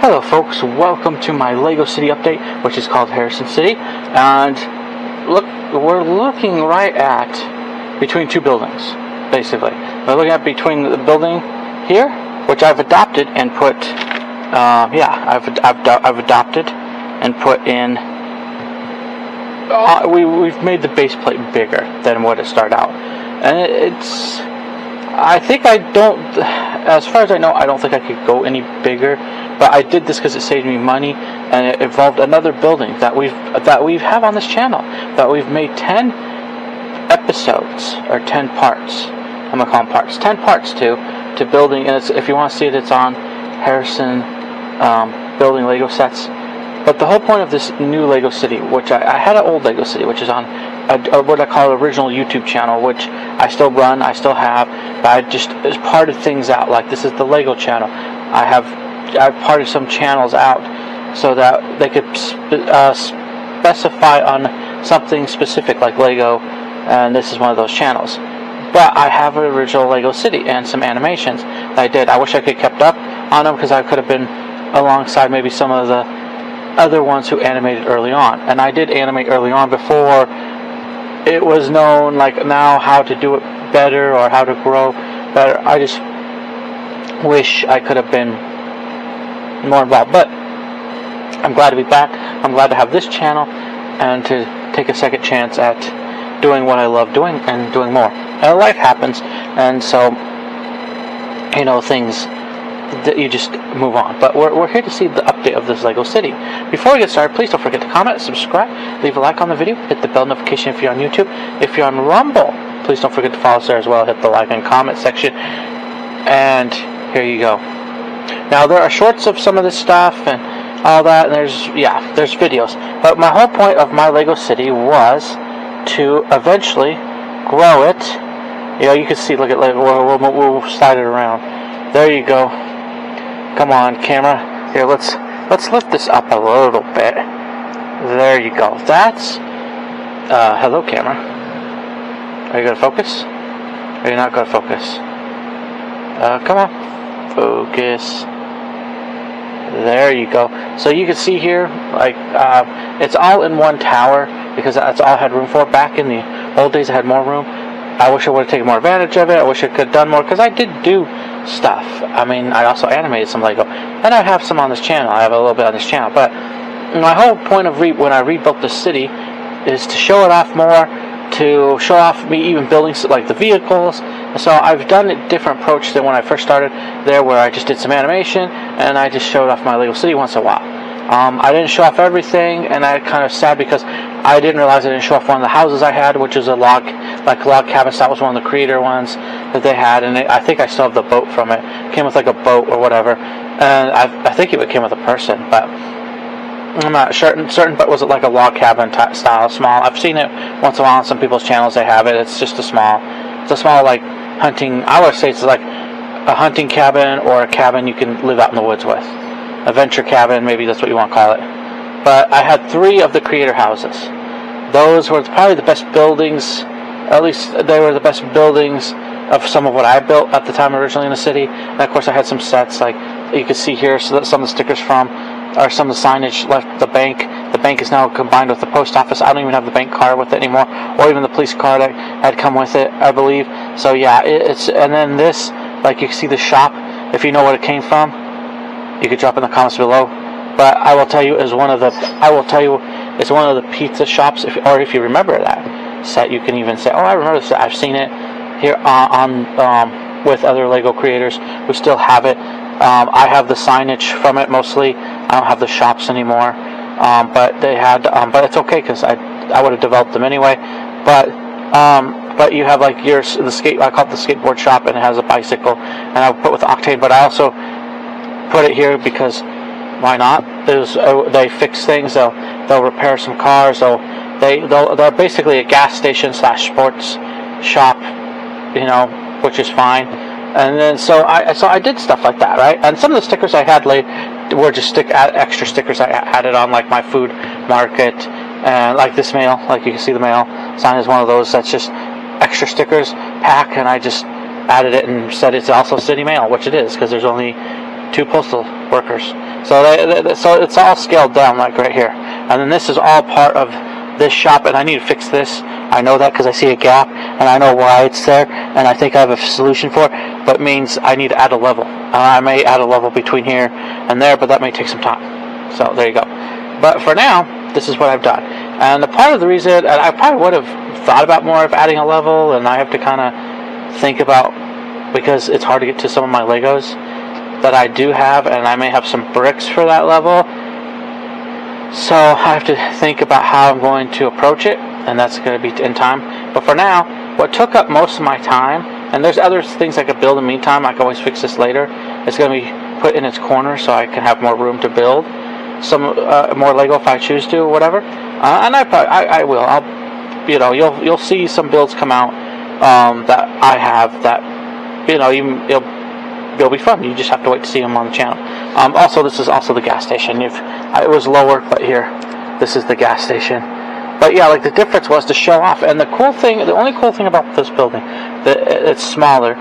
Hello folks, welcome to my LEGO City update, which is called Harrison City. And look, we're looking right at between two buildings, basically. We're looking at between the building here, which I've adopted and put, I've adopted and put in. We've made the base plate bigger than what it started out, and as far as I know, I don't think I could go any bigger, but I did this because it saved me money, and it involved another building that we have on this channel, that we've made 10 episodes, or 10 parts, I'm going to call them parts, 10 parts to building, and if you want to see it, it's on Harrison building Lego sets. But the whole point of this new LEGO City, which I had an old LEGO City, which is on what I call an original YouTube channel, which I still run, I still have, but I just parted things out. Like, this is the LEGO channel. I've parted some channels out so that they could specify on something specific like LEGO, and this is one of those channels. But I have an original LEGO City and some animations that I did. I wish I could have kept up on them, because I could have been alongside maybe some of the other ones who animated early on. And I did animate early on before it was known, like now, how to do it better or how to grow better. I just wish I could have been more involved. But I'm glad to be back. I'm glad to have this channel and to take a second chance at doing what I love doing and doing more. And life happens, and so, you know, things that you just move on. But we're here to see the update of this LEGO City. Before we get started, please don't forget to comment, subscribe, leave a like on the video, hit the bell notification if you're on YouTube. If you're on Rumble, please don't forget to follow us there as well. Hit the like and comment section. And here you go. Now, there are shorts of some of this stuff and all that, and there's videos. But my whole point of my LEGO City was to eventually grow it. You know, you can see, look at LEGO, we'll slide it around. There you go. Come on, camera. Here, let's lift this up a little bit. There you go. That's hello, camera. Are you gonna focus? Or are you not gonna focus? Come on, focus. There you go. So you can see here, like, it's all in one tower, because that's all I had room for. Back in the old days, I had more room. I wish I would have taken more advantage of it. I wish I could have done more, because I did do stuff. I mean, I also animated some LEGO, and I have some on this channel. I have a little bit on this channel, but my whole point of when I rebuilt the city is to show it off more, to show off me even building like the vehicles. So I've done a different approach than when I first started there, where I just did some animation and I just showed off my LEGO City once in a while. I didn't show off everything, and I kind of sad because I didn't realize I didn't show off one of the houses I had, which is a log cabin style. Was one of the creator ones that they had, and I think I still have the boat from it. It came with like a boat or whatever, and I think it came with a person, but I'm not certain. But was it like a log cabin style, small? I've seen it once in a while on some people's channels. They have it. It's just a small like hunting. I would say it's like a hunting cabin, or a cabin you can live out in the woods with. A venture cabin, maybe that's what you want to call it. But I had 3 of the creator houses. Those were probably the best buildings. At least they were the best buildings of some of what I built at the time originally in the city. And of course I had some sets, like you can see here, so that some of the stickers from, or some of the signage left the bank. The bank is now combined with the post office. I don't even have the bank card with it anymore, or even the police card had come with it, I believe. So yeah, and then this, like you can see the shop. If you know what it came from, you could drop in the comments below. But I will tell you, it's one of the pizza shops. If you remember that set, you can even say, "Oh, I remember this. I've seen it here with other LEGO creators who still have it." I have the signage from it mostly. I don't have the shops anymore. But they had. But it's okay, because I would have developed them anyway. But you have like I call it the skateboard shop, and it has a bicycle, and I put with Octane. But I also put it here because why not? They fix things. They'll repair some cars. They're basically a gas station / sports shop, you know, which is fine. And then so I did stuff like that, right? And some of the stickers I had were just extra stickers I added on, like my food market, and like this mail. Like you can see, the mail sign is one of those that's just extra stickers pack, and I just added it and said it's also City Mail, which it is, because there's only 2 postal workers. So so it's all scaled down, like right here. And then this is all part of this shop, and I need to fix this. I know that because I see a gap, and I know why it's there, and I think I have a solution for it, but it means I need to add a level. I may add a level between here and there, but that may take some time. So there you go. But for now, this is what I've done. And a part of the reason, and I probably would have thought about more of adding a level, and I have to kind of think about, because it's hard to get to some of my Legos that I do have, and I may have some bricks for that level. So I have to think about how I'm going to approach it, and that's going to be in time. But for now, what took up most of my time, and there's other things I could build in the meantime, I can always fix this later. It's going to be put in its corner so I can have more room to build some more Lego if I choose to, or whatever. And I will. You'll see some builds come out that I have that it'll be fun. You just have to wait to see them on the channel. Also, this is also the gas station. It was lower, but here, this is the gas station. But yeah, like the difference was to show off. And the only cool thing about this building, that it's smaller,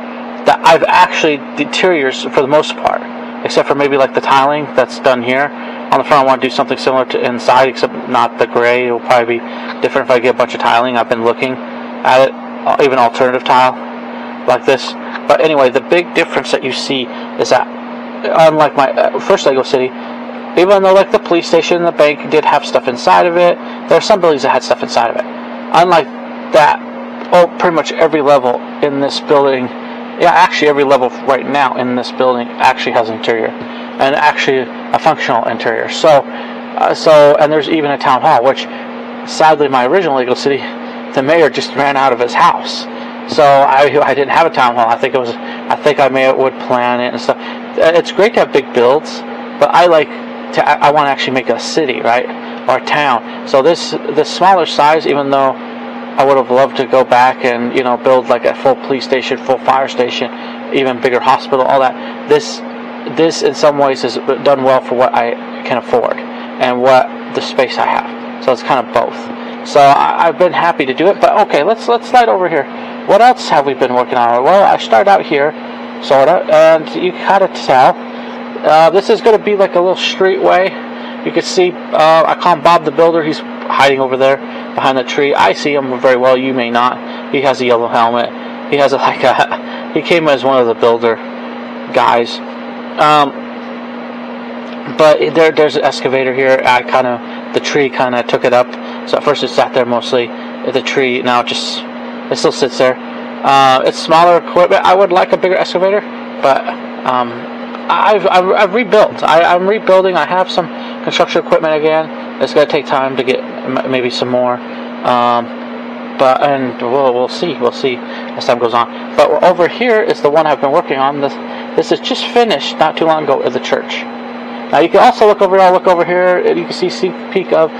that I've actually, the interiors for the most part, except for maybe like the tiling that's done here. On the front, I want to do something similar to inside, except not the gray. It will probably be different if I get a bunch of tiling. I've been looking at it, even alternative tile like this. But anyway, the big difference that you see is that, unlike my first Lego City, even though like the police station and the bank did have stuff inside of it, there are some buildings that had stuff inside of it. Unlike that, pretty much every level in this building, actually every level right now in this building actually has an interior, and actually a functional interior. So and there's even a town hall, which sadly my original Lego City, the mayor just ran out of his house. So I didn't have a town hall. I think I would plan it and stuff. It's great to have big builds, but I want to actually make a city, right, or a town. So this smaller size, even though I would have loved to go back and build like a full police station, full fire station, even bigger hospital, all that. This in some ways is done well for what I can afford and what the space I have. So it's kind of both. So I've been happy to do it. But okay, let's slide over here. What else have we been working on? Well, I started out here, sorta, and you kind of tell. This is going to be like a little streetway. You can see, I call him Bob the Builder. He's hiding over there behind the tree. I see him very well. You may not. He has a yellow helmet. He has he came as one of the builder guys. But there's an excavator here. The tree kind of took it up. So at first it sat there mostly. The tree now it still sits there. It's smaller equipment. I would like a bigger excavator, but I've rebuilt. I'm rebuilding. I have some construction equipment again. It's going to take time to get maybe some more. We'll see. We'll see as time goes on. But over here is the one I've been working on. This is just finished not too long ago at the church. Now you can also look over here, and you can see sneak peek of.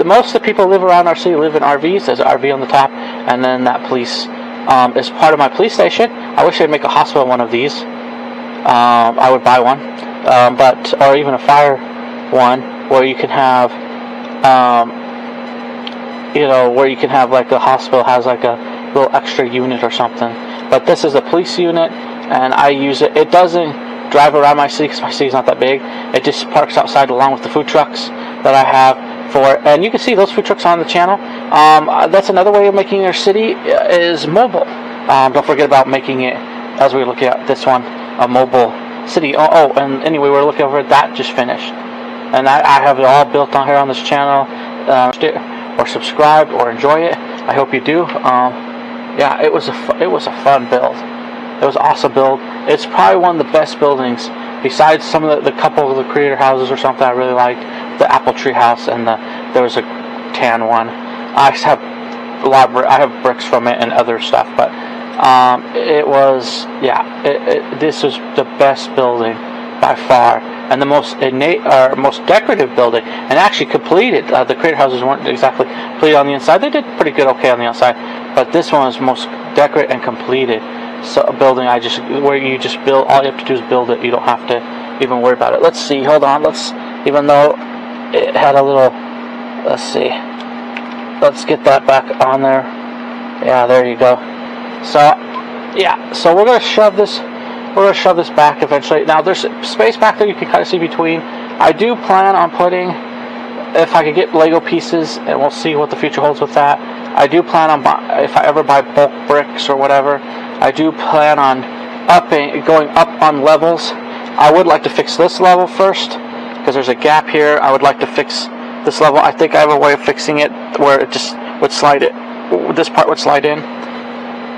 Most of the people who live around our city live in RVs. There's an RV on the top, and then that police is part of my police station. I wish they'd make a hospital one of these. I would buy one, or even a fire one where you can have, where you can have like the hospital has like a little extra unit or something. But this is a police unit, and I use it. It doesn't drive around my city because my city's not that big. It just parks outside along with the food trucks that I have for it. And you can see those food trucks on the channel. That's another way of making your city is mobile. Don't forget about making it, as we look at this one, a mobile city. And anyway, we're looking over at that just finished. And I have it all built on here on this channel. Or subscribe or enjoy it. I hope you do. It was a fun build. It was an awesome build. It's probably one of the best buildings, besides some of the couple of the creator houses or something I really liked. The apple tree house and there was a tan one. I have I have bricks from it and other stuff, but this was the best building by far, and the most most decorative building, and actually completed. The creator houses weren't exactly completed on the inside. They did pretty good, okay on the outside, but this one was most decorated and completed. So a building where you just build. All you have to do is build it. You don't have to even worry about it. Let's see. Hold on. Even though it had a little. Let's see. Let's get that back on there. Yeah, there you go. So we're gonna shove this we're going to shove this back eventually. Now, there's space back there you can kind of see between. I do plan on putting, if I could get Lego pieces, and we'll see what the future holds with that. I do plan on, if I ever buy bulk bricks or whatever, I do plan on going up on levels. I would like to fix this level first, because there's a gap here. I would like to fix this level. I think I have a way of fixing it where it just would slide it. This part would slide in.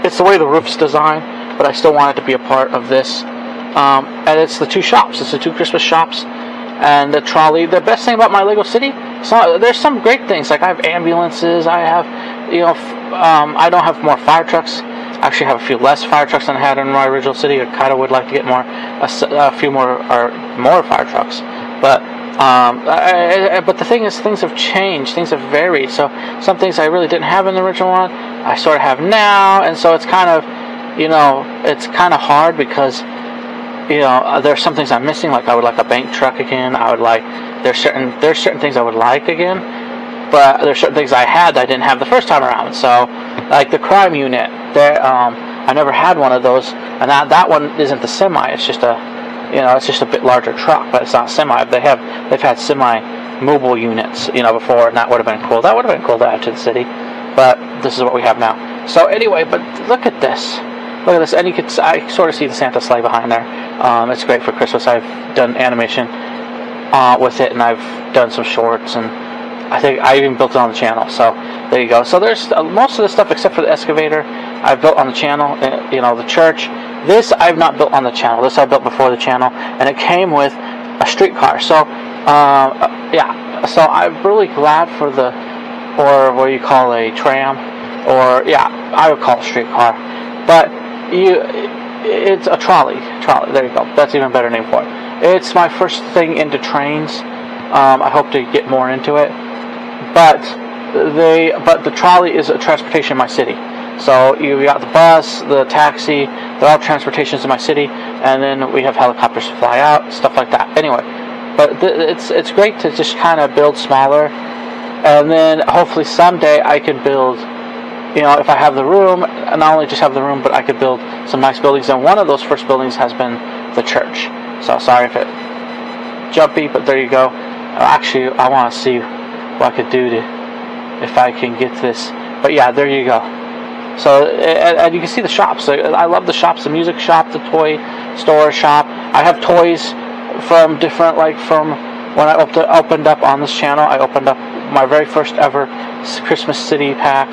It's the way the roof's designed, but I still want it to be a part of this. And it's the two shops. It's the two Christmas shops and the trolley. The best thing about my Lego City, so there's some great things. Like I have ambulances. I have, I don't have more fire trucks. I actually have a few less fire trucks than I had in my original city. I kind of would like to get a few more fire trucks. But the thing is, things have changed. Things have varied. So some things I really didn't have in the original one, I sort of have now, and so it's kind of, it's kind of hard because, there's some things I'm missing. Like I would like a bank truck again. There's certain things I would like again. But there's certain things I had that I didn't have the first time around. So, like the crime unit, I never had one of those, and that one isn't the semi. It's just a bit larger truck, but it's not semi. They've had semi mobile units, before, and that would have been cool. That would have been cool to add to the city, but this is what we have now. So anyway, but look at this. Look at this, and I sort of see the Santa sleigh behind there. It's great for Christmas. I've done animation with it, and I've done some shorts, and I think I even built it on the channel. So there you go. So there's most of the stuff except for the excavator I've built on the channel. The church. This I've not built on the channel. This I built before the channel, and it came with a streetcar. So So I'm really glad for or what you call a tram, I would call it a streetcar, but it's a trolley. There you go. That's an even better name for it. It's my first thing into trains. I hope to get more into it. But the trolley is a transportation in my city. So you got the bus, the taxi, they're all transportations in my city, and then we have helicopters to fly out, stuff like that. Anyway, but it's great to just kind of build smaller, and then hopefully someday I can build, if I have the room, and not only just have the room, but I could build some nice buildings, and one of those first buildings has been the church. So sorry if it's jumpy, but there you go. Actually, I want to see what I could do if I can get this. But yeah, there you go. So, and you can see the shops. I love the shops, the music shop, the toy store shop. I have toys from different, from when I opened up on this channel, I opened up my very first ever Christmas City pack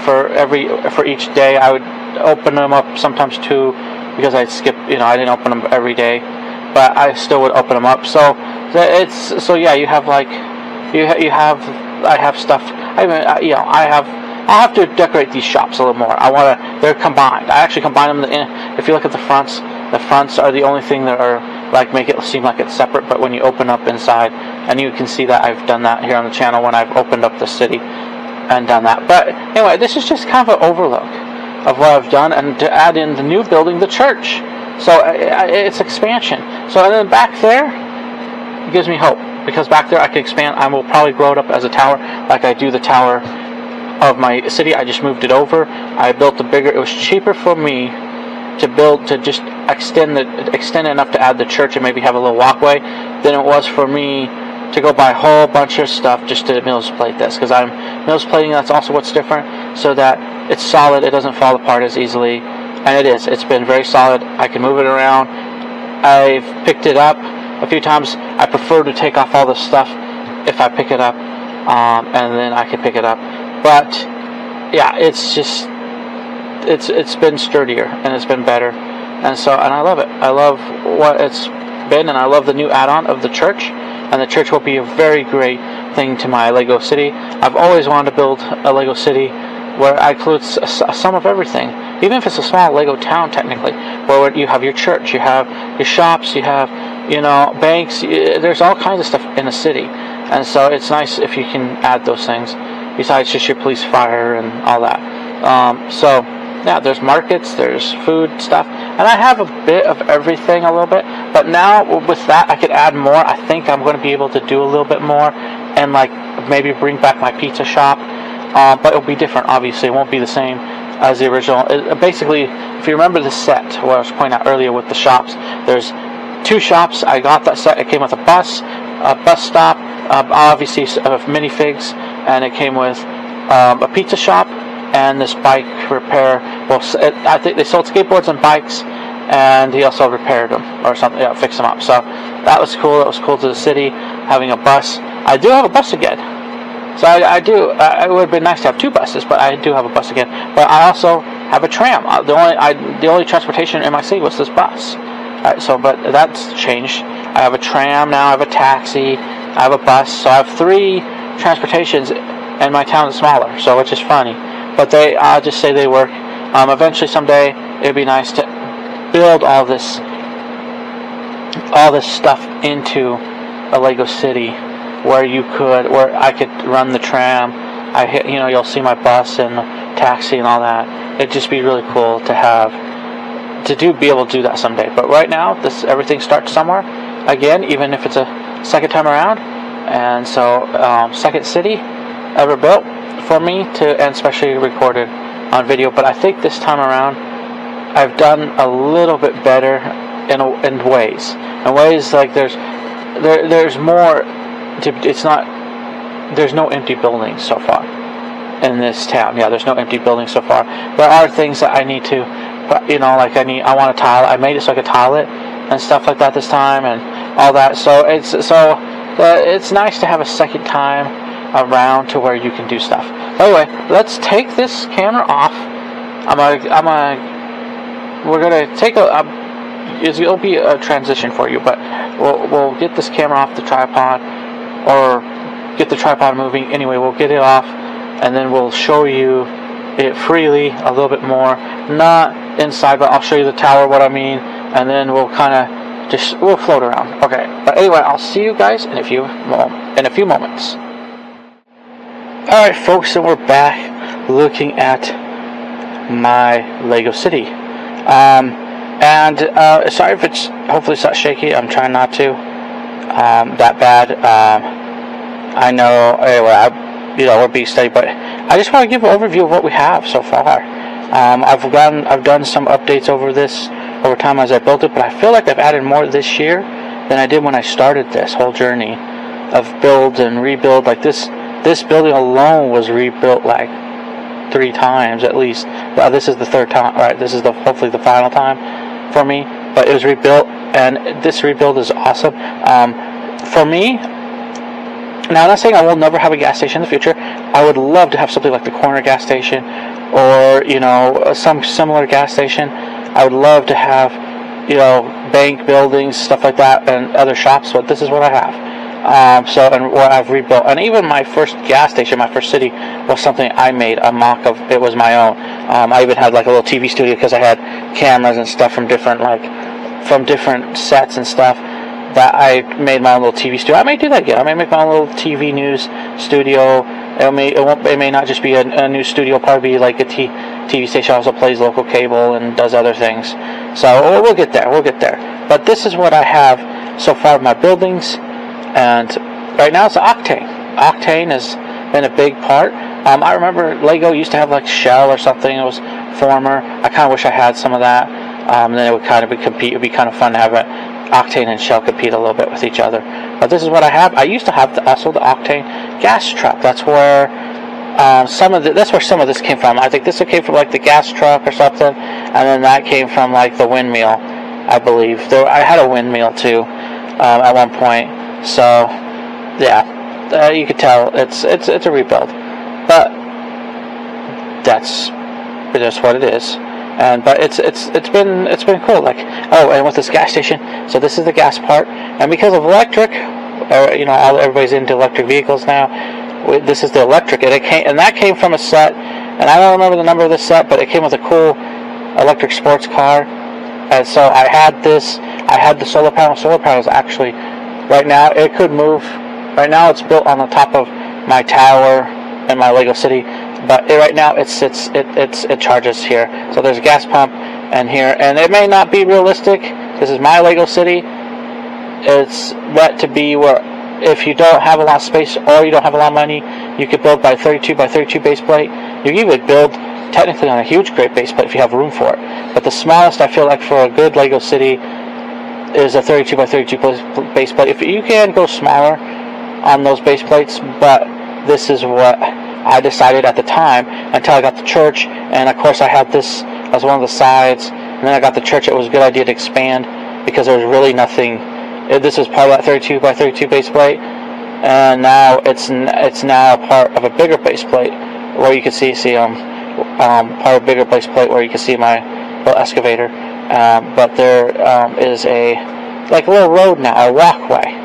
for each day. I would open them up sometimes two, because I'd skip, I didn't open them every day, but I still would open them up. So you have I have stuff. I have to decorate these shops a little more. They're combined. I actually combine them. If you look at the fronts are the only thing that are make it seem like it's separate. But when you open up inside, and you can see that I've done that here on the channel when I've opened up the city and done that. But anyway, this is just kind of an overlook of what I've done, and to add in the new building, the church. So it's expansion. So and then back there, it gives me hope, because back there I can expand. I will probably grow it up as a tower, like I do the tower of my city. I just moved it over. I built a bigger. It was cheaper for me to just extend enough to add the church and maybe have a little walkway than it was for me to go buy a whole bunch of stuff just to Mills plate this, because I'm Mills plating. That's also what's different, so that it's solid. It doesn't fall apart as easily, and it is. It's been very solid. I can move it around. I've picked it up a few times. I prefer to take off all the stuff if I pick it up, and then I can pick it up. But yeah, it's just it's been sturdier, and it's been better, and I love it. I love what it's been, and I love the new add-on of the church. And the church will be a very great thing to my Lego City. I've always wanted to build a Lego City where I include a sum of everything, even if it's a small Lego town technically, where you have your church, you have your shops, you have banks. There's all kinds of stuff in a city, and so it's nice if you can add those things besides just your police, fire, and all that. Yeah, there's markets, there's food stuff, and I have a bit of everything a little bit, but now with that I could add more. I think I'm going to be able to do a little bit more, and maybe bring back my pizza shop, but it'll be different. Obviously, it won't be the same as the original. Basically, if you remember the set, what I was pointing out earlier with the shops, there's 2 shops. I got that set. It came with a bus stop, obviously minifigs, and it came with a pizza shop and this bike repair. Well, I think they sold skateboards and bikes, and he also repaired them or something, fixed them up. So that was cool. It was cool to the city having a bus. I do have a bus again. So I do. It would have been nice to have 2 buses, but I do have a bus again. But I also have a tram. The only transportation in my city was this bus. But that's changed. I have a tram now. I have a taxi. I have a bus. So I have 3 transportations, and my town is smaller, so which is funny. But I'll just say they work. Eventually, someday, it'd be nice to build all this stuff into a Lego City, where I could run the tram. You'll see my bus and the taxi and all that. It'd just be really cool to be able to do that someday. But right now, everything starts somewhere. Again, even if it's a second time around, and so second city ever built for me and especially recorded on video. But I think this time around, I've done a little bit better in ways. In ways like there's more. There's no empty buildings so far in this town. Yeah, there's no empty buildings so far. There are things that I need to, I want to tile. I made it so I could tile it and stuff like that this time and all that. So it's nice to have a second time around to where you can do stuff. Anyway, let's take this camera off. We're gonna take it'll be a transition for you, but we'll get this camera off the tripod, or get the tripod moving. Anyway, we'll get it off, and then we'll show you it freely a little bit more, not inside, but I'll show you the tower, what I mean, and then we'll kind of we'll float around. Okay, but anyway, I'll see you guys in a few moments. Alright folks, and we're back looking at my Lego City. Sorry if hopefully it's not shaky. I'm trying not to that bad. I know, anyway, we're being steady, but I just want to give an overview of what we have so far. I've done some updates over time as I built it, but I feel like I've added more this year than I did when I started this whole journey of build and rebuild. Like this building alone was rebuilt like 3 times at least. This is the 3rd time, right? This is hopefully the final time for me, but it was rebuilt, and this rebuild is awesome. For me, now I'm not saying I will never have a gas station in the future. I would love to have something like the corner gas station, or some similar gas station. I would love to have bank buildings, stuff like that, and other shops, but this is what I have. And what I've rebuilt, and even my first gas station, my first city, was something I made a mock of. It was my own. I even had like a little TV studio because I had cameras and stuff from different sets and stuff that I made my own little TV studio. I may do that again. I may make my own little TV news studio. It may not just be a news studio. It'll probably be like a TV station also plays local cable and does other things. So we'll get there. But this is what I have so far of my buildings. And right now it's Octane. Octane has been a big part. I remember Lego used to have like Shell or something. It was former. I kind of wish I had some of that. Then it would kind of compete. It would be kind of fun to have Octane and Shell compete a little bit with each other. But this is what I have. I used to have also the Octane gas truck. That's where some of this came from. I think this came from like the gas truck or something, and then that came from like the windmill, I believe. I had a windmill too at one point. So, yeah, you could tell it's a rebuild, but that's just what it is. But it's been cool. Like, and with this gas station, so this is the gas part, and because of electric, everybody's into electric vehicles now. This is the electric, and that came from a set, and I don't remember the number of this set, but it came with a cool electric sports car, and so I had this. I had the solar panel. Solar panels actually. Right now, it could move. Right now, it's built on the top of my tower in my Lego City, but right now it charges here. So there's a gas pump and here, and it may not be realistic. This is my Lego City. It's meant to be where if you don't have a lot of space or you don't have a lot of money, you could build by 32 by 32 base plate. You can even build technically on a huge great base plate if you have room for it. But the smallest I feel like for a good Lego city is a 32 by 32 base plate. If you can go smaller on those base plates, but this is what I decided at the time until I got the church, and of course I had this as one of the sides, and then I got the church. It was a good idea to expand because there was really nothing. This is part of that 32 by 32 base plate, and now it's now part of a bigger base plate where you can see part of a bigger base plate where you can see my little excavator. But there is a little road now, a walkway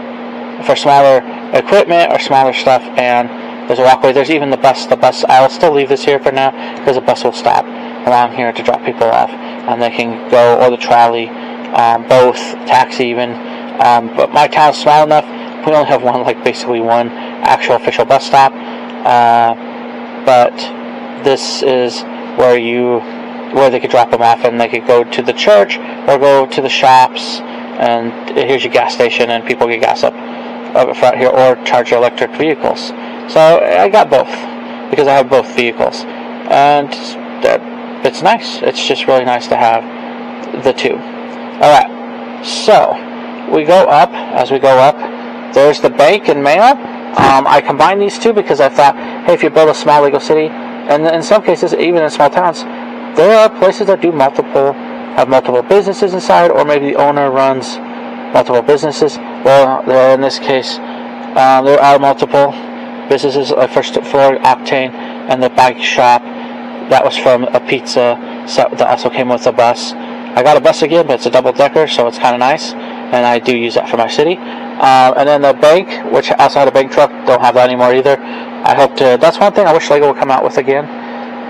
for smaller equipment or smaller stuff, and there's a walkway. There's even the bus. I'll still leave this here for now because the bus will stop around here to drop people off, and they can go, or the trolley, both, taxi even. But my town's small enough. We only have basically one actual official bus stop. But this is where they could drop them off, and they could go to the church or go to the shops. And here's your gas station, and people get gas up front here, or charge your electric vehicles. So I got both because I have both vehicles, and it's nice. It's just really nice to have the two. All right, so we go up. As we go up, there's the bank and mail. I combined these two because I thought, hey, if you build a small Lego city, and in some cases, even in small towns, there are places that have multiple businesses inside, or maybe the owner runs multiple businesses. Well, in this case, there are multiple businesses. First floor, Octane, and the bike shop. That was from a pizza set that also came with a bus. I got a bus again, but it's a double-decker, so it's kind of nice, and I do use that for my city. And then the bank, which also had a bank truck, don't have that anymore either. I hope to. That's one thing I wish Lego would come out with again,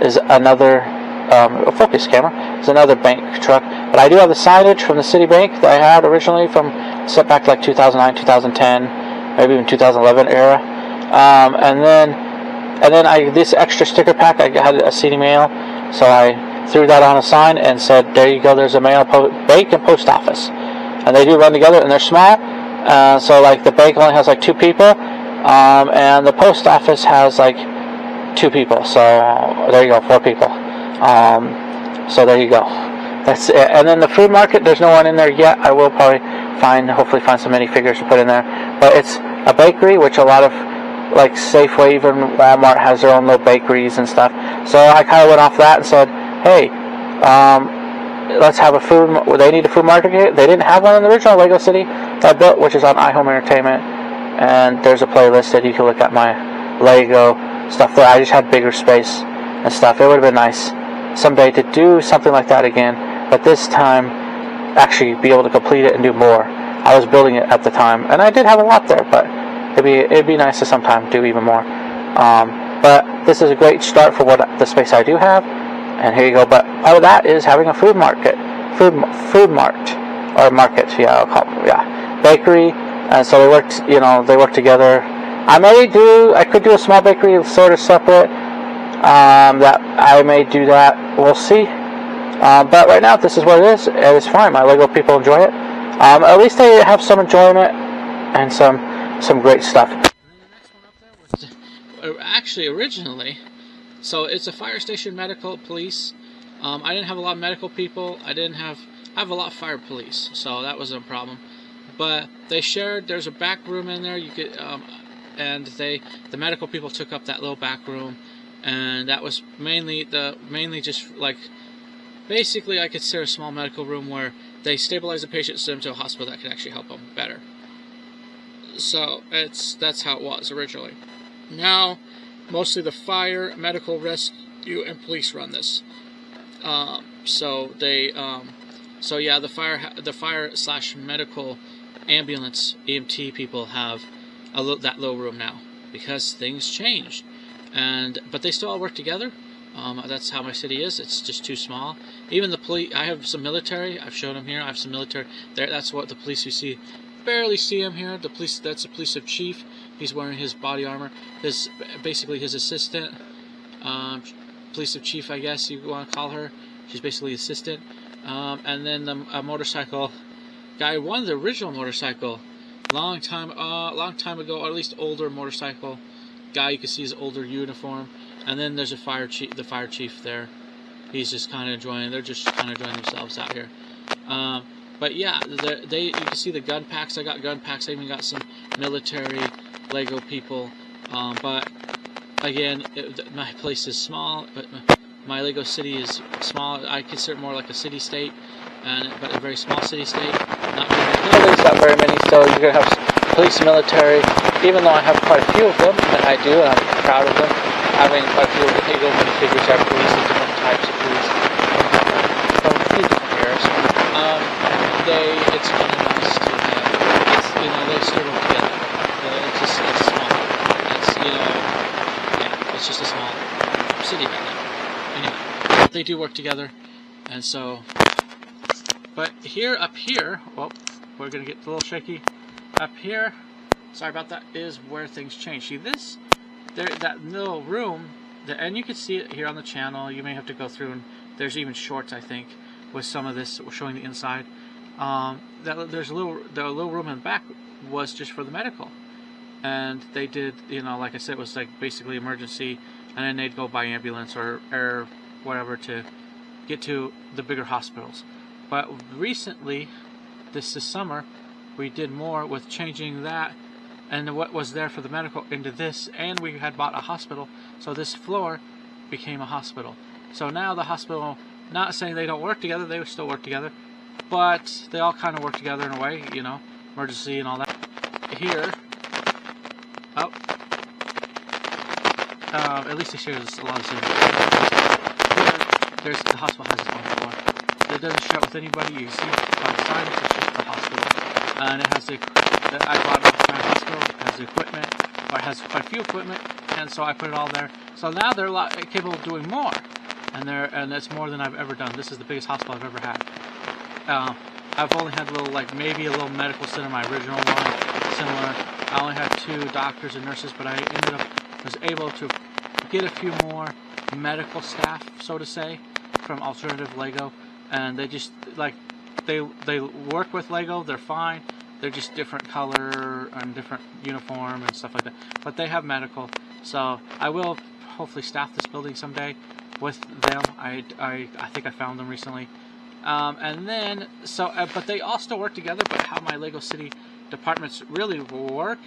is another a focus camera. Is another bank truck. But I do have the signage from the city bank that I had originally from set back to 2009, 2010, maybe even 2011 era. And then this extra sticker pack, I had a CD mail, so I threw that on a sign and said, there you go, there's a mail, bank and post office. And they do run together, and they're small. So the bank only has 2 people, and the post office has 2 people. So there you go, 4 people. So there you go. That's it. And then the food market, there's no one in there yet. I will probably hopefully find some minifigures to put in there. But it's a bakery, which a lot of Safeway, even Walmart has their own little bakeries and stuff. So I kind of went off that and said, hey, let's have a food. They need a food market here. They didn't have one in the original Lego City that I built, which is on iHome Entertainment. And there's a playlist that you can look at my Lego stuff there. I just had bigger space and stuff. It would have been nice someday to do something like that again, but this time actually be able to complete it and do more. I was building it at the time, and I did have a lot there, but it'd be nice to sometime do even more. But this is a great start for the space I do have, and here you go. But part of that is having a food market, food mart, or market, yeah, I'll call it, yeah, bakery. And so they work together. I could do a small bakery sort of separate. That I may do that. We'll see. But right now, this is what it is. It's fine. My Lego people enjoy it. At least they have some enjoyment and some great stuff. And then the next one up there was actually originally, so it's a fire station, medical, police. I didn't have a lot of medical people. I have a lot of fire police, so that wasn't a problem. But they shared. There's a back room in there. You could, and the medical people took up that little back room. And that was mainly just basically I consider a small medical room where they stabilize the patient, send them to a hospital that can actually help them better. So that's how it was originally. Now, mostly the fire, medical, rescue, and police run this. So yeah, the fire / medical, ambulance, EMT people have that little room now because things changed. But they still all work together. That's how my city is. It's just too small. Even the police. I have some military. I've shown them here. I have some military there. That's what the police you see. Barely see him here. The police. That's the police chief. He's wearing his body armor. Basically his assistant. Police chief, I guess you want to call her. She's basically assistant. And then a motorcycle guy. One of the original motorcycle. Long time ago, or at least older motorcycle guy. You can see his older uniform, and then there's the fire chief there, he's just kind of enjoying. They're just kind of enjoying themselves out here. But yeah, you can see the gun packs. I got gun packs. I even got some military Lego people. But again, my place is small. But my Lego city is small. I consider it more like a city-state, but a very small city-state. Not very not very many. Still, you're gonna have police, military. Even though I have quite a few of them, and I do, and I'm proud of them. Having quite a few Lego minifigures, I have police of different types of police from many different eras. It's kind of nice to have. They still work together. It's small. It's just a small city right now. Anyway, they do work together, and so. But up here, well, we're gonna get a little shaky. Up here, sorry about that, is where things change. See this? That little room, and you can see it here on the channel. You may have to go through, and there's even shorts, I think, with some of this showing the inside. There's the little room in the back was just for the medical, and they did, like I said, it was like basically emergency, and then they'd go by ambulance or whatever to get to the bigger hospitals. But recently, this summer, we did more with changing that and what was there for the medical into this, and we had bought a hospital, so this floor became a hospital. So now the hospital, not saying they don't work together, they still work together, but they all kind of work together in a way, emergency and all that. Here, at least this year there's a lot of scenery. Here, the hospital has its own floor. It doesn't share with anybody. You see by the side, it's just the hospital, and it has I bought it from the hospital. It has the equipment, or it has quite a few equipment, and so I put it all there. So now they're a lot capable of doing more, and it's more than I've ever done. This is the biggest hospital I've ever had. I've only had maybe a little medical center, my original one, similar. I only had 2 doctors and nurses, but I was able to get a few more medical staff, so to say, from alternative Lego, and they just they work with Lego. They're fine. They're just different color and different uniform and stuff like that. But they have medical, so I will hopefully staff this building someday with them. I think I found them recently, and then but they all still work together. But how my Lego City departments really work,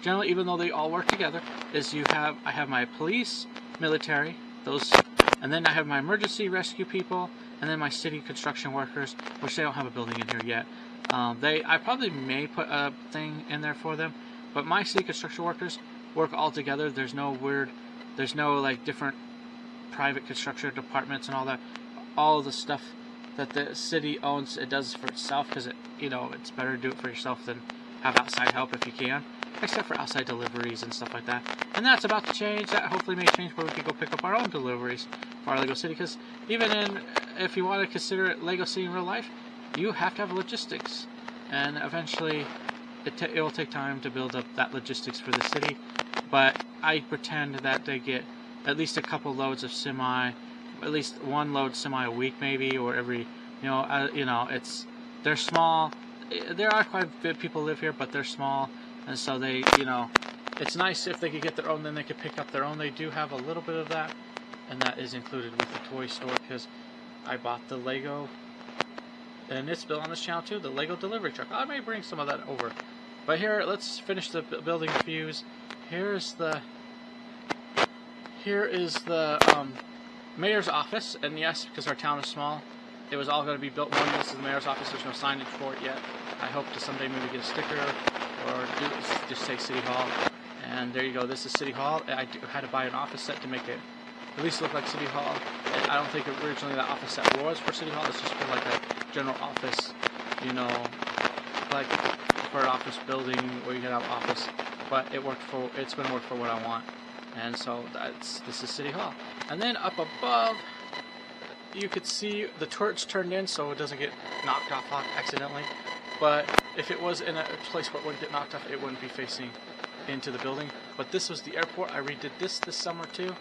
generally, even though they all work together, is I have my police, military, those, and then I have my emergency rescue people, and then my city construction workers, which they don't have a building in here yet. I probably may put a thing in there for them, but my city construction workers work all together. There's no different private construction departments and all that. All of the stuff that the city owns, it does for itself, because it's better to do it for yourself than have outside help if you can, except for outside deliveries and stuff like that. And that's about to change. That hopefully may change where we can go pick up our own deliveries for our Lego City, because even if you want to consider it Lego City in real life, you have to have logistics, and eventually it will take time to build up that logistics for the city. But I pretend that they get at least a couple loads of semi, at least one load semi a week maybe, or every, they're small. There are quite a bit of people live here, but they're small, and so they, it's nice if they could get their own, then they could pick up their own. They do have a little bit of that, and that is included with the toy store, because I bought the Lego, and it's built on this channel too, the Lego delivery truck. I may bring some of that over. But here, let's finish the building views. Here is the mayor's office, and yes, because our town is small, it was all going to be built one. This is the mayor's office. There's no signage for it yet. I hope to someday maybe get a sticker, or just say City Hall. And there you go. This is City Hall. I had to buy an office set to make it at least look like City Hall. And I don't think originally that office set was for City Hall. It's just for like a general office, like for an office building where you can have office. But it's going to work for what I want. And so this is City Hall. And then up above, you could see the torch turned in so it doesn't get knocked off accidentally. But if it was in a place where it wouldn't get knocked off, it wouldn't be facing into the building. But this was the airport. I redid this summer too,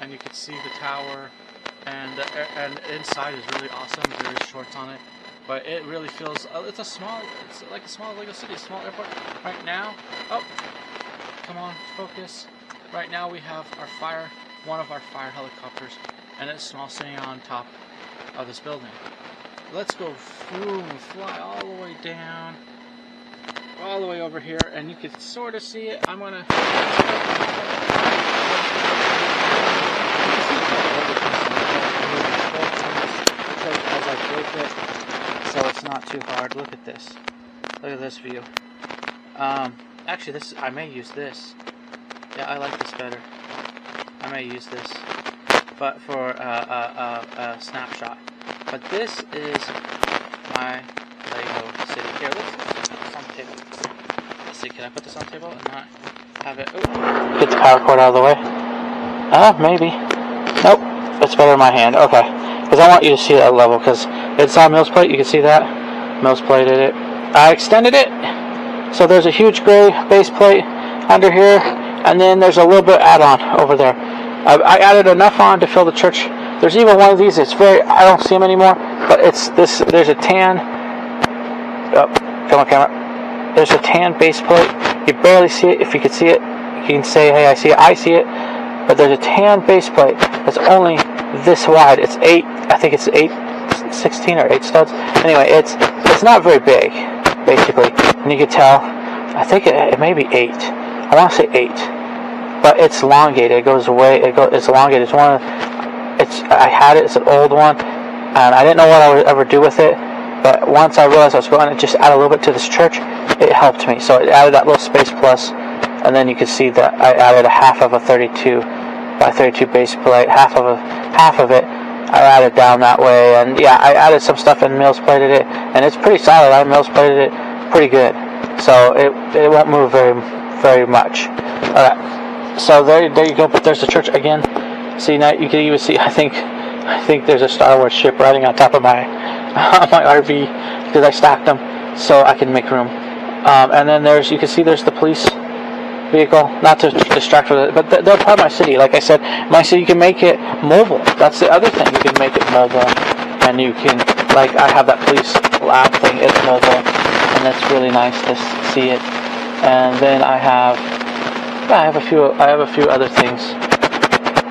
and you could see the tower, and inside is really awesome. There is shorts on it, but it really feels it's like a small Lego City, a small airport. Right now, come on, focus. Right now we have one of our fire helicopters and it's small sitting on top of this building. Let's go fly all the way down, all the way over here, and you can sort of see it. I'm gonna. As I built it, so it's not too hard. Look at this. Look at this view. Actually, this I may use this. Yeah, I like this better. I may use this, but for a snapshot. But this is my Lego city. Here, let's put this on the table. Let's see, can I put this on the table and not have it? Oh, get the power cord out of the way. Maybe. Nope, it's better in my hand. Okay, because I want you to see that level. Because it's on Mills Plate. You can see that Mills plated it. I extended it, so there's a huge gray base plate under here, and then there's a little bit add-on over there. I added enough on to fill the church. There's even one of these. It's I don't see them anymore, but it's this. There's a tan. Oh, come on, camera. There's a tan base plate. You barely see it. If you can see it, you can say, "Hey, I see it." I see it. But there's a tan base plate that's only this wide. It's 8. I think it's 8/16 or 8 studs. Anyway, it's not very big, basically. And you can tell. I think it may be 8. I want to say 8. But it's elongated. It goes away. It's elongated. I had it. It's an old one, and I didn't know what I would ever do with it. But once I realized I was going to just add a little bit to this church, it helped me. So it added that little space plus, and then you can see that I added a half of a 32 by 32 base plate. Half of it I added down that way, and yeah, I added some stuff and Mills plated it, and it's pretty solid. I Mills plated it pretty good, so it won't move very much. All right. So there you go. But there's the church again. See, now you can even see. I think there's a Star Wars ship riding on top of my my RV because I stacked them so I can make room. And then you can see there's the police vehicle. Not to distract from it, but they're part of my city. Like I said, my city, you can make it mobile. That's the other thing. You can make it mobile, and you can I have that police lab thing. It's mobile, and that's really nice to see it. And then I have a few other things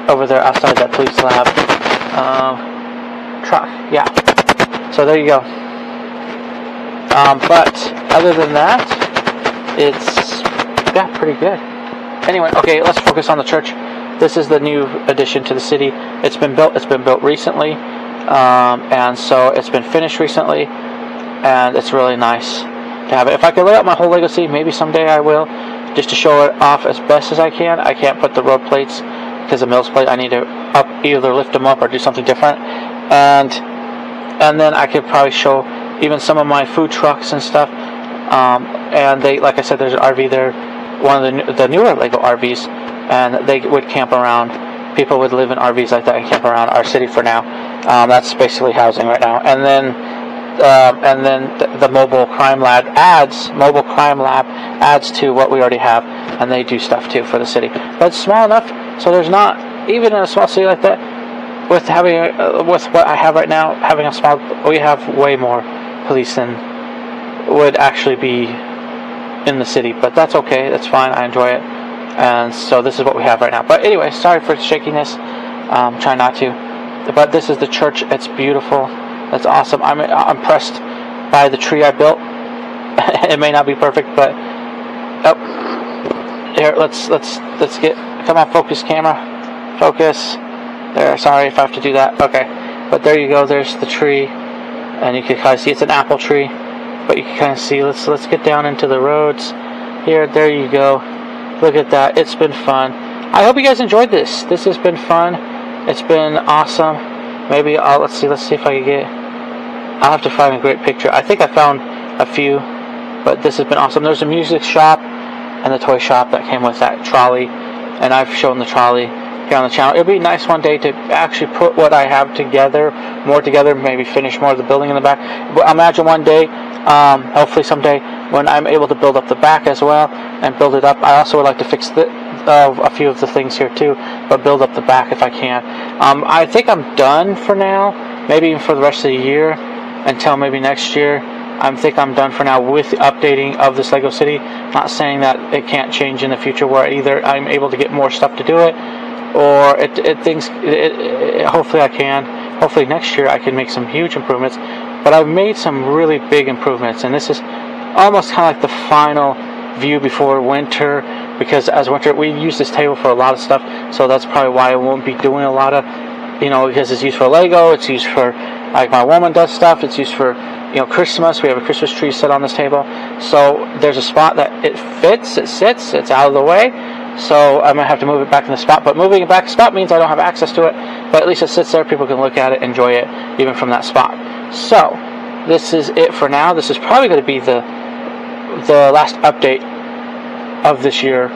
over there outside that police lab truck. Yeah. So there you go. But other than that, it's pretty good. Anyway, okay, let's focus on the church. This is the new addition to the city. It's been built recently, and so it's been finished recently, and it's really nice to have it. If I could lay out my whole Lego city, maybe someday I will, just to show it off as best as I can. I can't put the road plates because the Mills plate. I need to either lift them up or do something different, and then I could probably show even some of my food trucks and stuff. And they, like I said, there's an RV there, one of the newer Lego RVs, and they would camp around. People would live in RVs like that and camp around our city for now. That's basically housing right now. And then the mobile crime lab adds to what we already have, and they do stuff too for the city. But it's small enough, so there's not, even in a small city like that, with what I have right now, we have way more police than would actually be in the city. But that's okay, that's fine, I enjoy it. And so this is what we have right now. But anyway, sorry for shakiness. Try not to. But this is the church. It's beautiful. That's awesome. I'm impressed by the tree I built. It may not be perfect, but here, let's get. Come on, focus, camera. Focus. There. Sorry if I have to do that. Okay. But there you go. There's the tree, and you can kind of see it's an apple tree. But you can kind of see. Let's get down into the roads. Here. There you go. Look at that. It's been fun. I hope you guys enjoyed this. This has been fun. It's been awesome. Maybe let's see if I can get. I'll have to find a great picture. I think I found a few, but this has been awesome. There's a music shop and the toy shop that came with that trolley, and I've shown the trolley here on the channel. It'll be nice one day to actually put what I have more together, maybe finish more of the building in the back. But imagine one day, hopefully someday, when I'm able to build up the back as well and build it up. I also would like to fix a few of the things here too, but build up the back if I can. I think I'm done for now, maybe even for the rest of the year, until maybe next year. I think I'm done for now with the updating of this Lego City. Not saying that it can't change in the future where either I'm able to get more stuff to do it, or hopefully I can. Hopefully next year I can make some huge improvements. But I've made some really big improvements, and this is almost kind of like the final view before winter, because as winter we use this table for a lot of stuff, so that's probably why I won't be doing a lot of, because it's used for Lego, it's used for, like, my woman does stuff, it's used for, Christmas. We have a Christmas tree set on this table, so there's a spot that it fits, it sits, it's out of the way, so I'm going to have to move it back in the spot. But moving it back in the spot means I don't have access to it, but at least it sits there, people can look at it, enjoy it, even from that spot. So, this is it for now. This is probably going to be the last update of this year,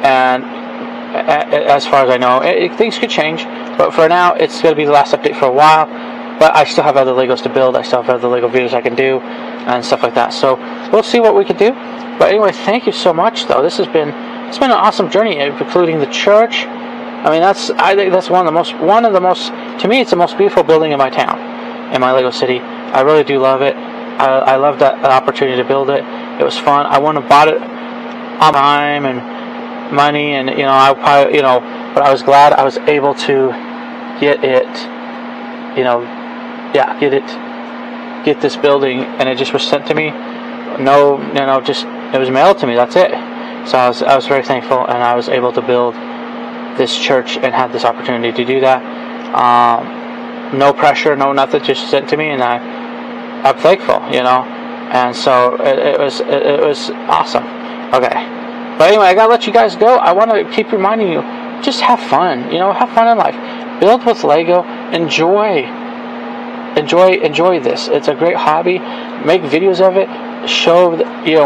and as far as I know, things could change, but for now, it's going to be the last update for a while. But I still have other Legos to build. I still have other Lego videos I can do and stuff like that. So we'll see what we can do. But anyway, thank you so much, though. It's been an awesome journey, including the church. I mean, I think that's one of the most, to me, it's the most beautiful building in my town, in my Lego city. I really do love it. I love that opportunity to build it. It was fun. I wouldn't have bought it on time and money, and I probably, but I was glad I was able to get it. Get this building, and it just was sent to me. Just it was mailed to me. That's it. So I was very thankful, and I was able to build this church and had this opportunity to do that. No pressure, no nothing, just sent to me, and I'm thankful, And so it was awesome. Okay, but anyway, I gotta let you guys go. I want to keep reminding you, just have fun. Have fun in life. Build with Lego. Enjoy this. It's a great hobby. Make videos of it. Show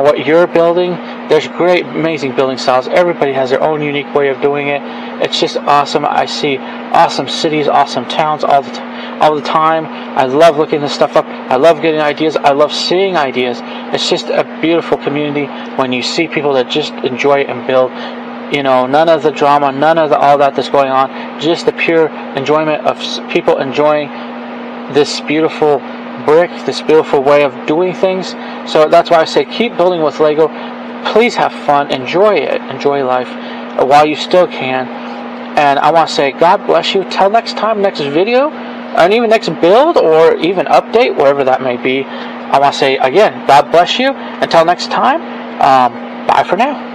what you're building. There's great, amazing building styles. Everybody has their own unique way of doing it. It's just awesome. I see awesome cities, awesome towns all the time. I love looking this stuff up. I love getting ideas. I love seeing ideas. It's just a beautiful community when you see people that just enjoy it and build. None of the drama, none of all that's going on. Just the pure enjoyment of people enjoying this beautiful brick, this beautiful way of doing things. So that's why I say keep building with Lego. Please have fun, enjoy it, enjoy life while you still can. And I want to say God bless you. Till next time, next video, and even next build, or even update, wherever that may be. I want to say again, God bless you. Until next time, bye for now.